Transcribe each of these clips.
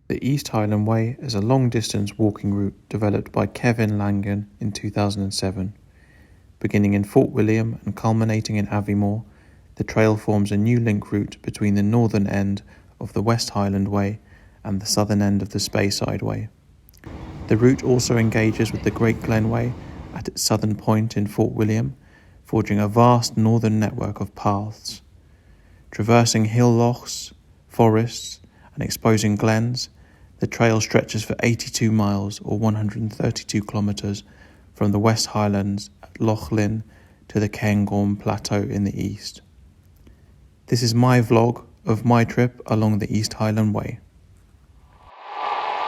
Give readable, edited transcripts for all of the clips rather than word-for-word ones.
The East Highland Way is a long-distance walking route developed by Kevin Langan in 2007. Beginning in Fort William and culminating in Aviemore, the trail forms a new link route between the northern end of the West Highland Way and the southern end of the Speyside Way. The route also engages with the Great Glen Way at its southern point in Fort William, forging a vast northern network of paths. Traversing hill lochs, forests, and exposing glens, the trail stretches for 82 miles or 132 kilometres from the West Highlands at Loch Lynn to the Cairngorm Plateau in the east. This is my vlog of my trip along the East Highland Way.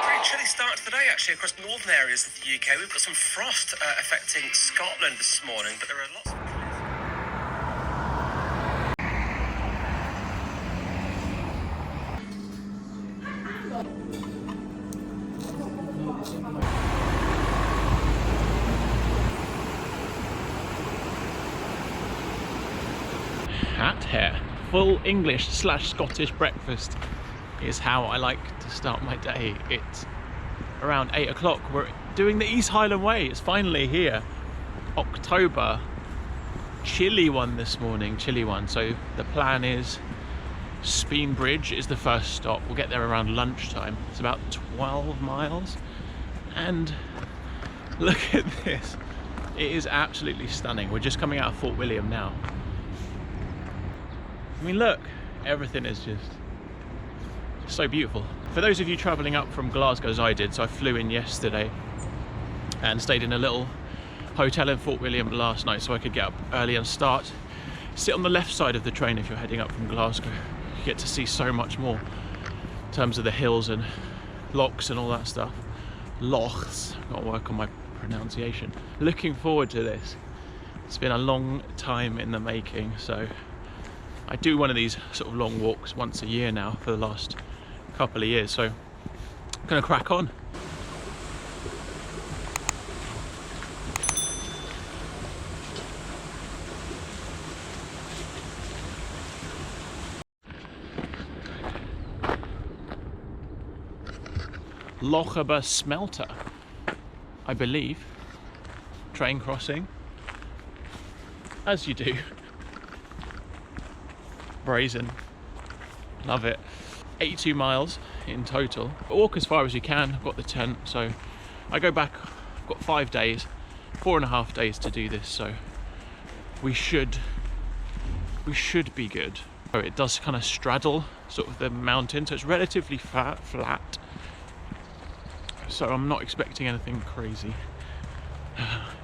Pretty chilly start to the day actually across northern areas of the UK. We've got some frost affecting Scotland this morning, but there are lots of... Hat hair. Full English / Scottish breakfast is how I like to start my day. It's around 8 o'clock. We're doing the East Highland Way. It's finally here. October. Chilly one this morning, chilly one. So the plan is Spean Bridge is the first stop. We'll get there around lunchtime. It's about 12 miles. And look at this. It is absolutely stunning. We're just coming out of Fort William now. I mean, look, everything is just so beautiful. For those of you travelling up from Glasgow, as I did, so I flew in yesterday and stayed in a little hotel in Fort William last night so I could get up early and sit on the left side of the train if you're heading up from Glasgow. You get to see so much more in terms of the hills and lochs and all that stuff. Lochs, got to work on my pronunciation. Looking forward to this. It's been a long time in the making, so I do one of these sort of long walks once a year now for the last couple of years, so I'm gonna crack on. Lochaber Smelter, I believe. Train crossing, as you do. Brazen, love it. 82 miles in total. Walk as far as you can. I've got the tent, so I go back. I've got 5 days, 4.5 days to do this, so we should be good. So it does kind of straddle sort of the mountain, so it's relatively flat. So I'm not expecting anything crazy,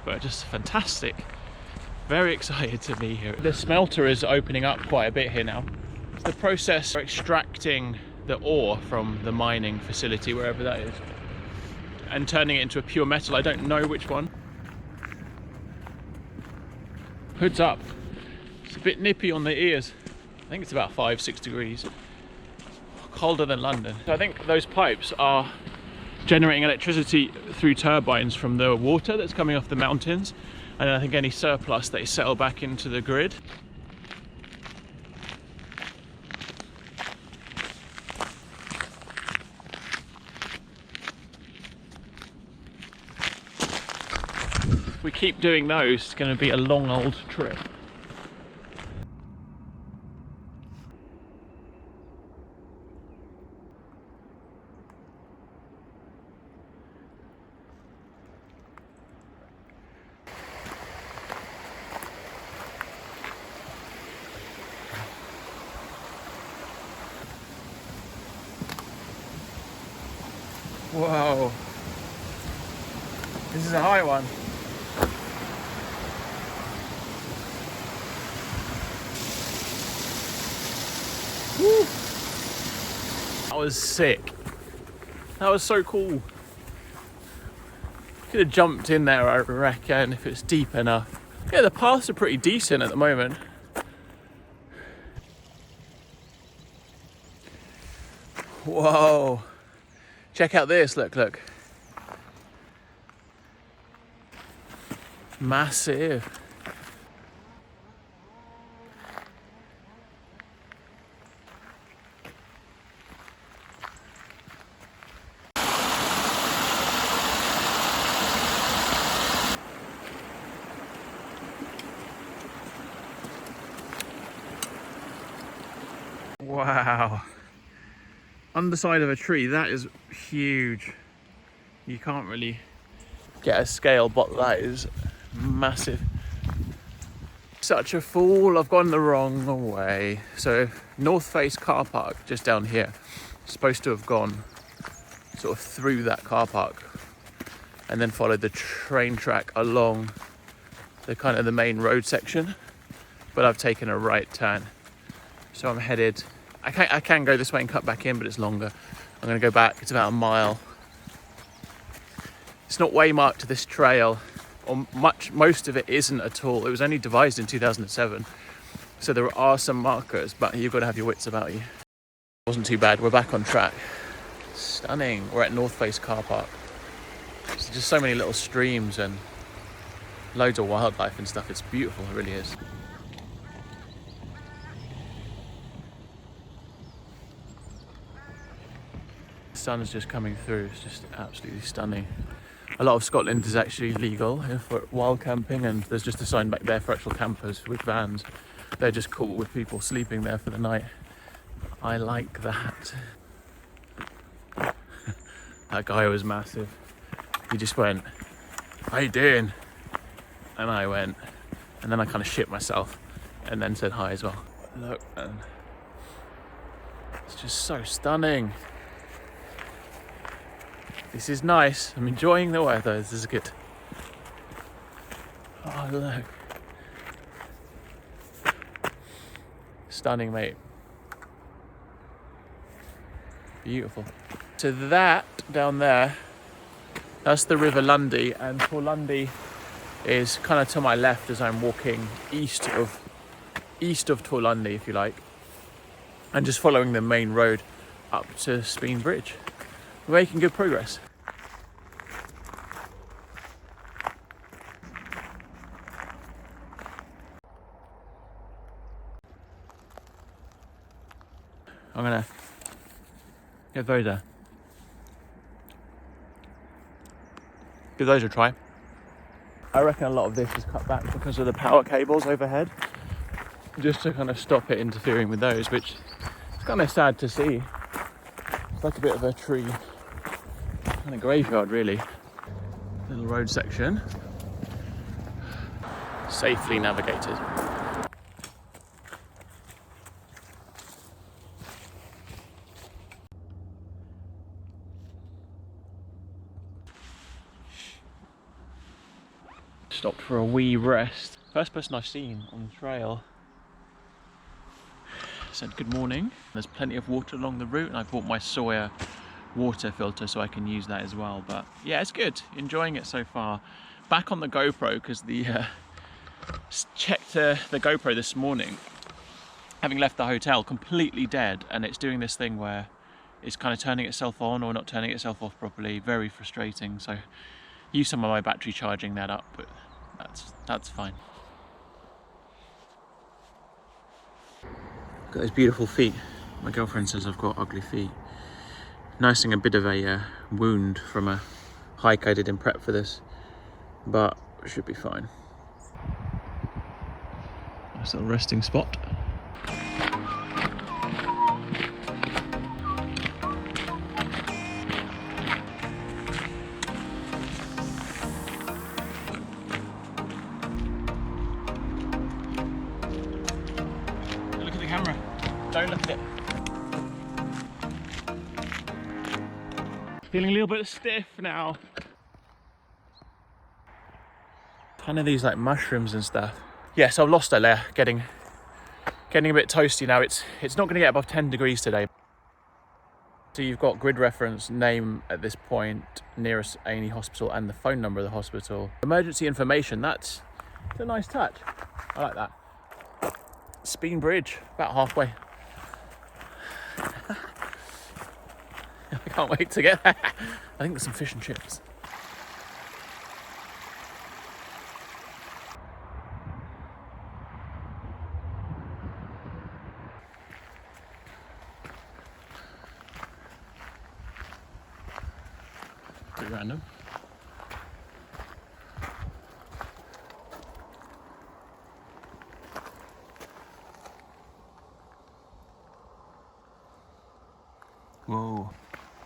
but just fantastic. Very excited to be here. The smelter is opening up quite a bit here now. The process for extracting the ore from the mining facility, wherever that is, and turning it into a pure metal. I don't know which one. Hood's up. It's a bit nippy on the ears. I think it's about 5-6 degrees. Colder than London. I think those pipes are generating electricity through turbines from the water that's coming off the mountains. And I think any surplus they settle back into the grid. If we keep doing those, it's going to be a long old trip. Whoa, this is a high one. Woo. That was sick. That was so cool. Could have jumped in there, I reckon, if it's deep enough. Yeah, the paths are pretty decent at the moment. Whoa. Check out this, look. Massive. underside of a tree. That is huge. You can't really get a scale, but that is massive. Such a fool, I've gone the wrong way. So North Face car park just down here, supposed to have gone sort of through that car park and then followed the train track along the kind of the main road section, but I've taken a right turn. So I'm headed, I can go this way and cut back in, but it's longer. I'm gonna go back, it's about a mile. It's not waymarked, this trail, or most of it isn't at all. It was only devised in 2007. So there are some markers, but you've got to have your wits about you. It wasn't too bad, we're back on track. Stunning, we're at North Face car park. There's just so many little streams and loads of wildlife and stuff. It's beautiful, it really is. The sun's just coming through, it's just absolutely stunning. A lot of Scotland is actually legal for wild camping, and there's just a sign back there for actual campers with vans. They're just cool with people sleeping there for the night. I like that. That guy was massive. He just went, "How you doing?" And I went, and then I kind of shit myself and then said hi as well. Look, and it's just so stunning. This is nice. I'm enjoying the weather. This is good. Oh, look. Stunning, mate. Beautiful. So that down there, that's the River Lundy, and Torlundy is kind of to my left as I'm walking east of Torlundy, if you like, and just following the main road up to Spean Bridge. We're making good progress. I'm gonna give those a try. I reckon a lot of this is cut back because of the power cables overhead, just to kind of stop it interfering with those, which is kind of sad to see. It's like a bit of a tree kind of graveyard, really. Little road section, safely navigated. Stopped for a wee rest. First person I've seen on the trail. Said good morning. There's plenty of water along the route, and I bought my Sawyer water filter so I can use that as well. But yeah, it's good. Enjoying it so far. Back on the GoPro because the checked the GoPro this morning, having left the hotel completely dead, and it's doing this thing where it's kind of turning itself on or not turning itself off properly. Very frustrating. So use some of my battery charging that up, but that's fine. Got those beautiful feet. My girlfriend says I've got ugly feet. Nursing a bit of a wound from a hike I did in prep for this, but it should be fine. Nice little resting spot. Look at the camera. Don't look at it. Feeling a little bit stiff now. Kind of these like mushrooms and stuff. Yes, I've lost a layer. Getting a bit toasty now. It's not going to get above 10 degrees today. So you've got grid reference, name at this point, nearest A&E hospital, and the phone number of the hospital. Emergency information. It's a nice touch. I like that. Spean Bridge, about halfway. I can't wait to get there. I think there's some fish and chips. Pretty random. Whoa.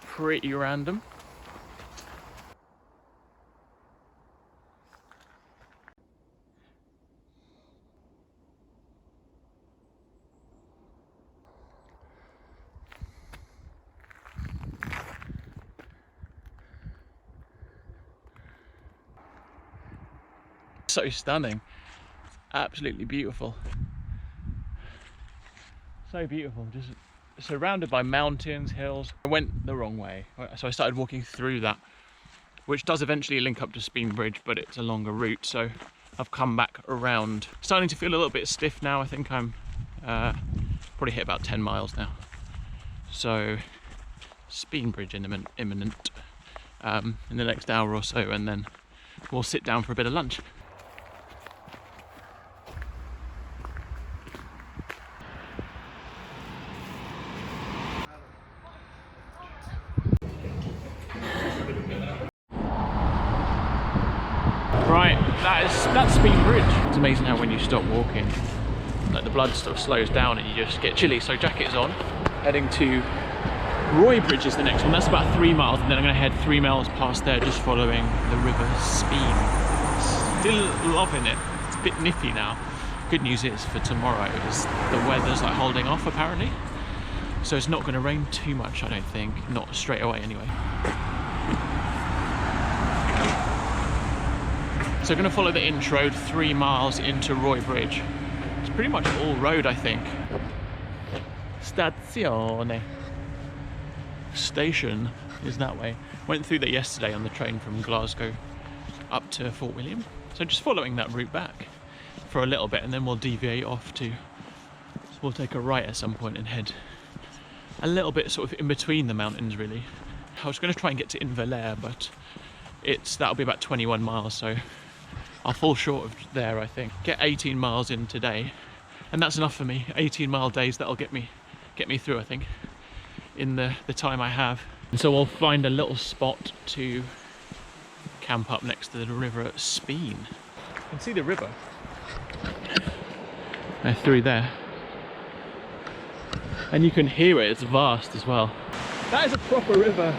Pretty random. So stunning. Absolutely beautiful. So beautiful. Just surrounded by mountains, hills. I went the wrong way, so I started walking through that, which does eventually link up to Spean Bridge, but it's a longer route, so I've come back around. Starting to feel a little bit stiff now. I think I'm probably hit about 10 miles now. So Spean Bridge imminent in the next hour or so, and then we'll sit down for a bit of lunch. Right, that's Spean Bridge. It's amazing how when you stop walking, like the blood sort of slows down and you just get chilly. So jacket's on. Heading to Roy Bridge is the next one. That's about 3 miles, and then I'm going to head 3 miles past there, just following the River Spean. Still loving it. It's a bit nippy now. Good news is for tomorrow is the weather's like holding off apparently, so it's not going to rain too much. I don't think, not straight away anyway. So I'm going to follow the intro 3 miles into Roy Bridge. It's pretty much all road, I think. Stazione. Station is that way. Went through there yesterday on the train from Glasgow up to Fort William. So just following that route back for a little bit, and then we'll deviate off to, we'll take a right at some point and head a little bit sort of in between the mountains really. I was going to try and get to Inverlair, but that'll be about 21 miles, so I'll fall short of there, I think. Get 18 miles in today, and that's enough for me. 18-mile days, that'll get me through, I think, in the time I have. And so we'll find a little spot to camp up next to the river at Spean. You can see the river through there, and you can hear it. It's vast as well. That is a proper river.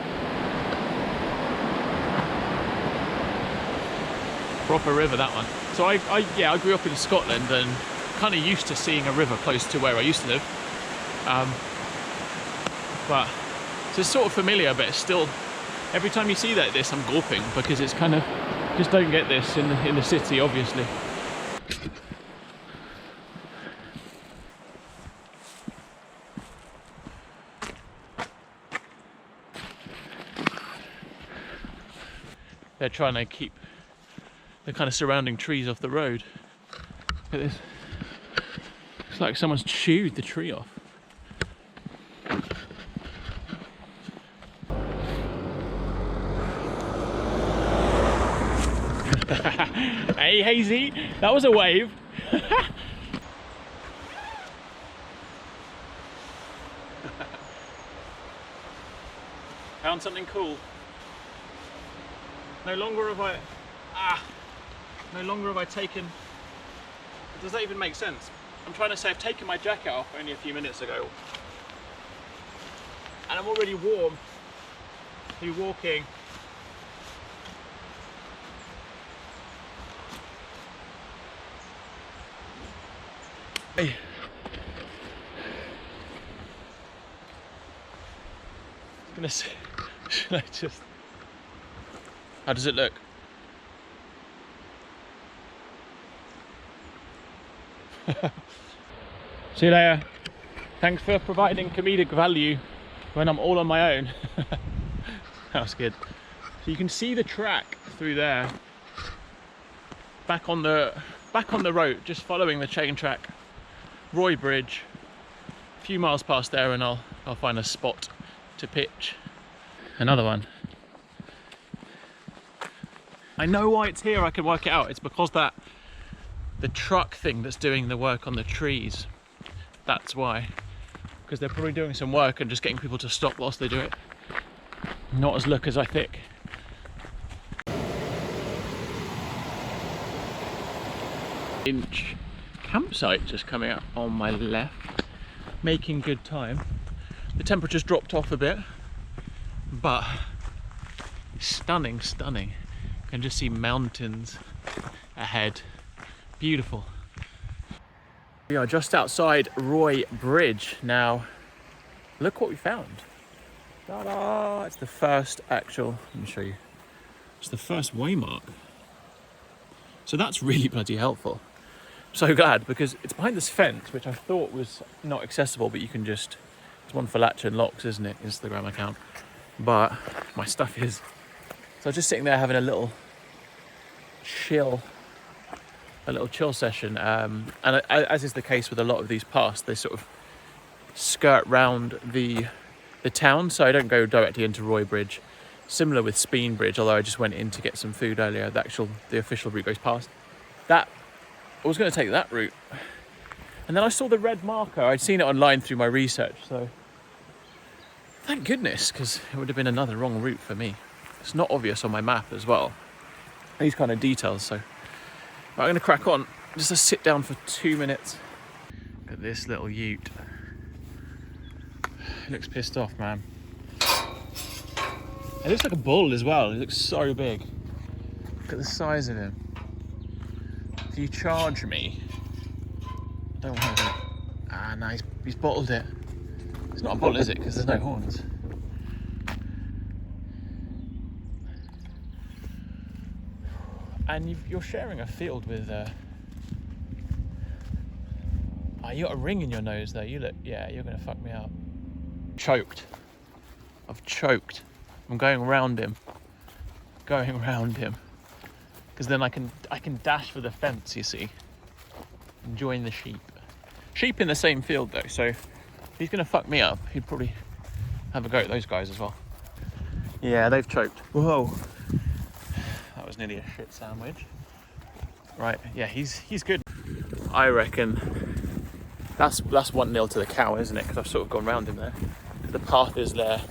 Proper river, that one. So I grew up in Scotland and kind of used to seeing a river close to where I used to live. But so it's sort of familiar, but it's still, every time you see this, I'm gulping, because it's kind of, just don't get this in the city, obviously. They're trying to keep the kind of surrounding trees off the road. Look at this. It's like someone's chewed the tree off. Hey Hazy, that was a wave. Found something cool. No longer have I taken, does that even make sense? I'm trying to say I've taken my jacket off only a few minutes ago, and I'm already warm through walking. Hey. I'm gonna say, should I just, how does it look? See you later. Thanks for providing comedic value when I'm all on my own. That was good. So you can see the track through there. Back on the road, just following the chain track. Roy Bridge. A few miles past there, and I'll find a spot to pitch. Another one. I know why it's here, I can work it out. It's because the truck thing that's doing the work on the trees, that's why. Because they're probably doing some work and just getting people to stop whilst they do it. Not as look as I think. Inch campsite just coming up on my left, making good time. The temperature's dropped off a bit, but stunning, stunning. You can just see mountains ahead. Beautiful. We are just outside Roy Bridge. Now, look what we found. Ta-da! It's the first actual, let me show you. It's the first waymark. So that's really bloody helpful. So glad, because it's behind this fence, which I thought was not accessible, but you can just, it's one for Latch and Locks, isn't it? Instagram account. But my stuff is. So I was just sitting there having a little chill session. And as is the case with a lot of these paths, they sort of skirt round the town. So I don't go directly into Roy Bridge. Similar with Spean Bridge, although I just went in to get some food earlier. The official route goes past. I was going to take that route. And then I saw the red marker. I'd seen it online through my research, so thank goodness, because it would have been another wrong route for me. It's not obvious on my map as well. These kind of details, so I'm going to crack on. Just to sit down for 2 minutes. Look at this little ute. He looks pissed off, man. It looks like a bull as well. He looks so big. Look at the size of him. If you charge me, I don't want to. Ah, no, he's bottled it. It's not a bull, is it? Because there's no horns. And you're sharing a field with. You got a ring in your nose though. You look. Yeah, you're gonna fuck me up. Choked. I've choked. I'm going around him. Because then I can dash for the fence, you see. And join the sheep. Sheep in the same field though, so if he's gonna fuck me up, he'd probably have a go at those guys as well. Yeah, they've choked. Whoa. That was nearly a shit sandwich. Right, yeah, he's good. I reckon that's 1-0 to the cow, isn't it? Because I've sort of gone round him there. The path is there.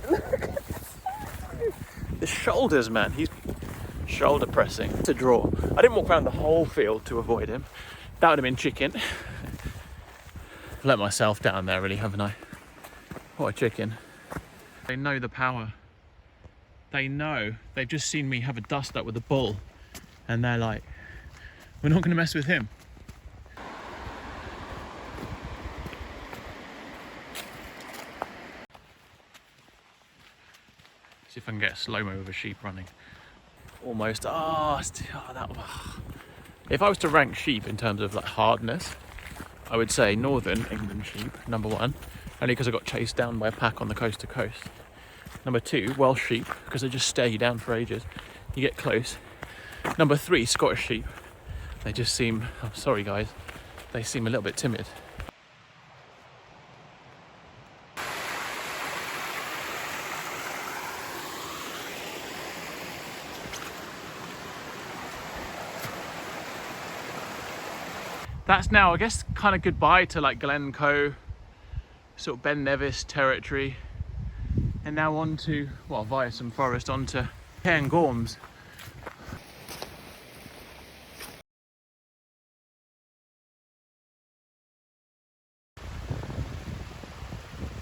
Look at the shoulders, man. He's shoulder pressing to draw. I didn't walk around the whole field to avoid him. That would have been chicken. Let myself down there, really, haven't I? What a chicken. They know the power. They know. They've just seen me have a dust up with a bull. And they're like, we're not going to mess with him. See if I can get a slow-mo of a sheep running. Almost. If I was to rank sheep in terms of like hardness, I would say Northern England sheep, number 1, only because I got chased down by a pack on the coast to coast. Number 2, Welsh sheep, because they just stare you down for ages. You get close. Number 3, Scottish sheep. They just seem, I'm sorry guys, they seem a little bit timid. That's now, I guess, kind of goodbye to like Glencoe, sort of Ben Nevis territory, and now on to, well, via some forest, on to Cairngorms.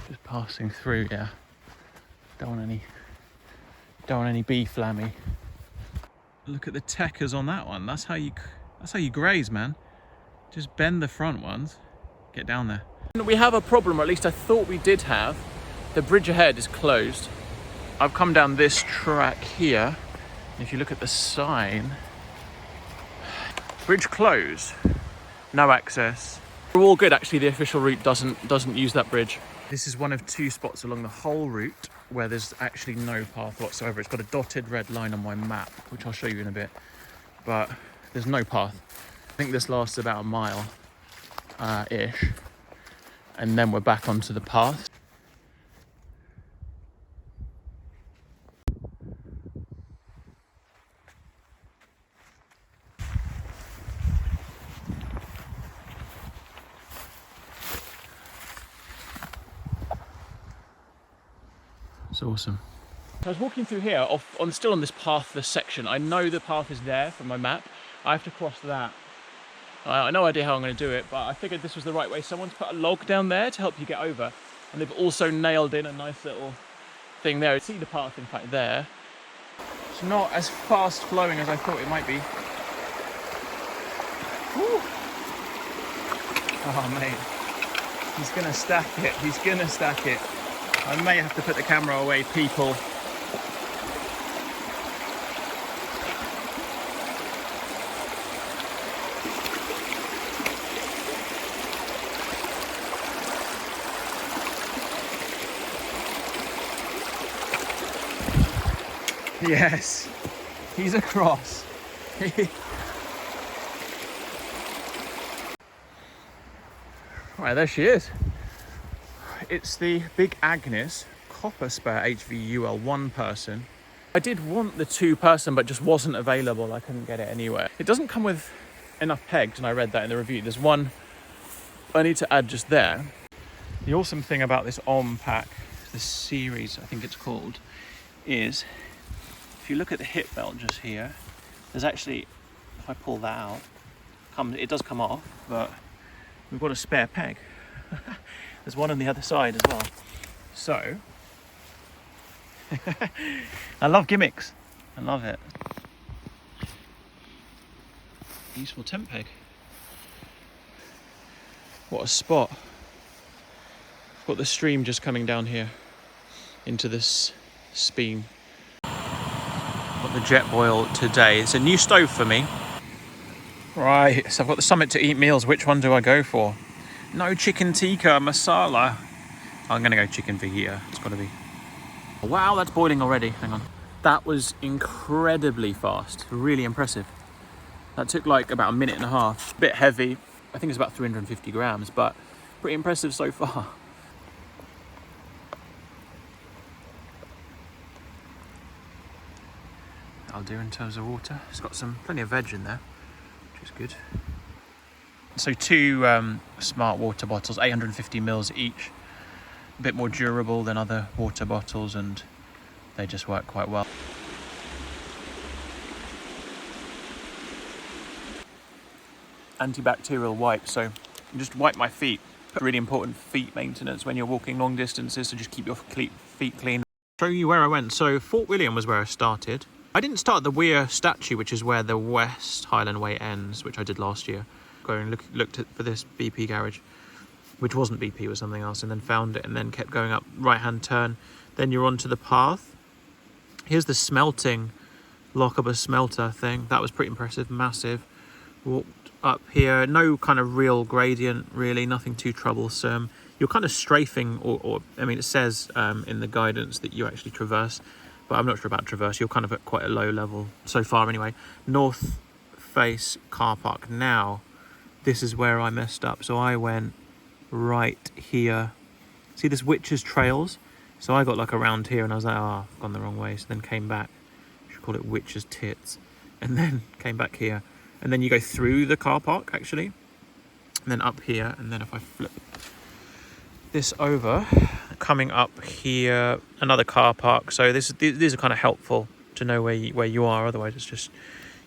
Just passing through, yeah. Don't want any beef lammy. Look at the techers on that one. That's how you graze, man. Just bend the front ones, get down there. We have a problem, or at least I thought we did have. The bridge ahead is closed. I've come down this track here. If you look at the sign, bridge closed, no access. We're all good, actually. The official route doesn't use that bridge. This is one of 2 spots along the whole route where there's actually no path whatsoever. It's got a dotted red line on my map, which I'll show you in a bit, but there's no path. I think this lasts about a mile ish, and then we're back onto the path. It's awesome. I was walking through here, still on this path, this section. I know the path is there from my map. I have to cross that. No idea how I'm going to do it, but I figured this was the right way. Someone's put a log down there to help you get over, and they've also nailed in a nice little thing there. See the path, in fact, there. It's not as fast flowing as I thought it might be. Woo. Oh, mate. He's going to stack it. He's going to stack it. I may have to put the camera away, people. Yes, he's across. Right, there she is. It's the Big Agnes Copper Spur HVUL 1 person. I did want the 2 person, but just wasn't available. I couldn't get it anywhere. It doesn't come with enough pegs, and I read that in the review. There's one I need to add just there. The awesome thing about this pack, this series, I think it's called, is if you look at the hip belt just here, there's actually, if I pull that out, it does come off, but we've got a spare peg. There's one on the other side as well. So, I love gimmicks. I love it. Useful tent peg. What a spot. Got the stream just coming down here into this Spean. Got the jet boil today. It's a new stove for me. Right, so I've got the Summit to eat meals. Which one do I go for? No chicken tikka masala. I'm gonna go chicken fajita. It's gotta be. Wow, that's boiling already. Hang on. That was incredibly fast. Really impressive. That took like about a minute and a half. A bit heavy. I think it's about 350 grams, but pretty impressive so far. That'll do in terms of water. It's got plenty of veg in there, which is good. So 2 smart water bottles, 850 mils each. A bit more durable than other water bottles, and they just work quite well. Antibacterial wipe, so just wipe my feet. Really important feet maintenance when you're walking long distances, so just keep your feet clean. Show you where I went. So Fort William was where I started. I didn't start at the Weir statue, which is where the West Highland Way ends, which I did last year. Going looked for this BP garage, which wasn't BP, it was something else, and then found it, and then kept going up, right hand turn. Then you're onto the path. Here's the smelting, Lochaber smelter thing. That was pretty impressive, massive. Walked up here, no kind of real gradient, really, nothing too troublesome. You're kind of strafing, or I mean, it says in the guidance that you actually traverse, but I'm not sure about traverse. You're kind of at quite a low level so far anyway. North face car park. Now, this is where I messed up. So I went right here. See this Witch's Trails? So I got like around here and I was like, oh, I've gone the wrong way. So then came back. I should call it Witch's Tits. And then came back here. And then you go through the car park, actually. And then up here. And then if I flip this over, coming up here, another car park. So these are kind of helpful to know where you are. Otherwise, it's just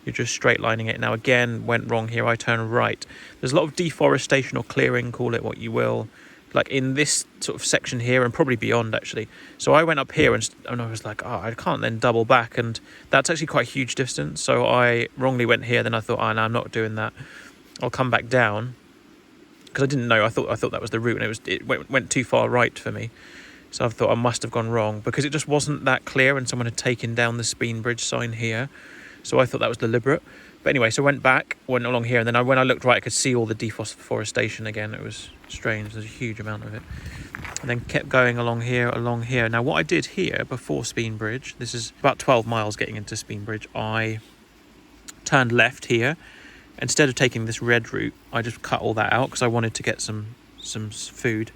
you're just straight lining it. Now again, went wrong here. I turned right. There's a lot of deforestation or clearing, call it what you will, like in this sort of section here and probably beyond actually. So I went up here and I was like, oh, I can't then double back, and that's actually quite a huge distance. So I wrongly went here. Then I thought, oh no, I'm not doing that. I'll come back down, because I didn't know. I thought that was the route, and it went too far right for me. So I thought I must have gone wrong, because it just wasn't that clear, and someone had taken down the Spean Bridge sign here. So I thought that was deliberate. But anyway, so went back, went along here, and then when I looked right, I could see all the deforestation again. It was strange. There's a huge amount of it. And then kept going along here. Now, what I did here before Spean Bridge, this is about 12 miles getting into Spean Bridge, I turned left here. Instead of taking this red route, I just cut all that out because I wanted to get some food.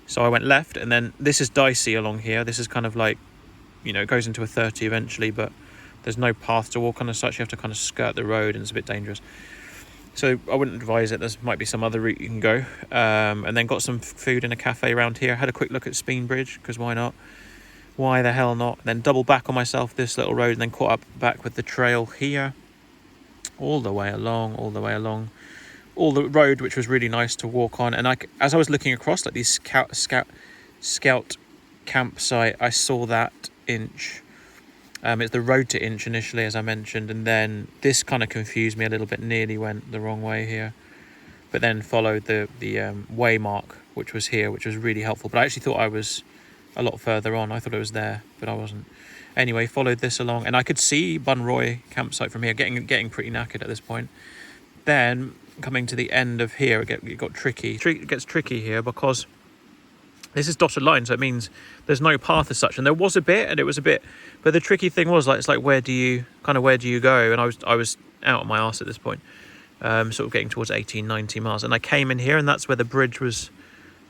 So I went left, and then this is dicey along here. This is kind of like, it goes into a 30 eventually, but there's no path to walk on as such. You have to kind of skirt the road, and it's a bit dangerous. So I wouldn't advise it. There might be some other route you can go. And then got some food in a cafe around here. Had a quick look at Spean Bridge, because why not? Why the hell not? Then double back on myself this little road, and then caught up back with the trail here. All the way along. all the road, which was really nice to walk on. And as I was looking across, like these scout campsite, I saw that inch. It's the road to Inch initially, as I mentioned, and then this kind of confused me a little bit, nearly went the wrong way here, but then followed the waymark, which was here, which was really helpful. But I actually thought I was a lot further on. I thought it was there, but I wasn't. Anyway, followed this along, and I could see Bunroy campsite from here, getting pretty knackered at this point. Then, coming to the end of here, it got tricky. It gets tricky here because this is dotted line, so it means there's no path as such. And there was a bit, but the tricky thing was, like, it's like, where do you go? And I was out of my arse at this point, sort of getting towards 18, 19 miles. And I came in here, and that's where the bridge was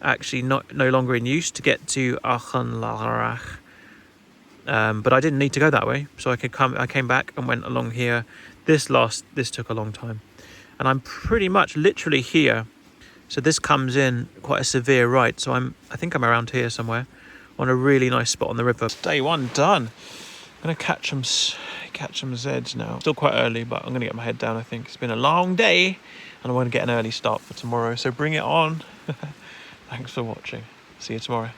actually no longer in use to get to Aonach. But I didn't need to go that way, so I came back and went along here. This took a long time, and I'm pretty much literally here. So this comes in quite a severe right. So I think I'm around here somewhere, on a really nice spot on the river. Day one done. I'm gonna catch some Zeds now. Still quite early, but I'm gonna get my head down. I think it's been a long day, and I want to get an early start for tomorrow. So bring it on. Thanks for watching. See you tomorrow.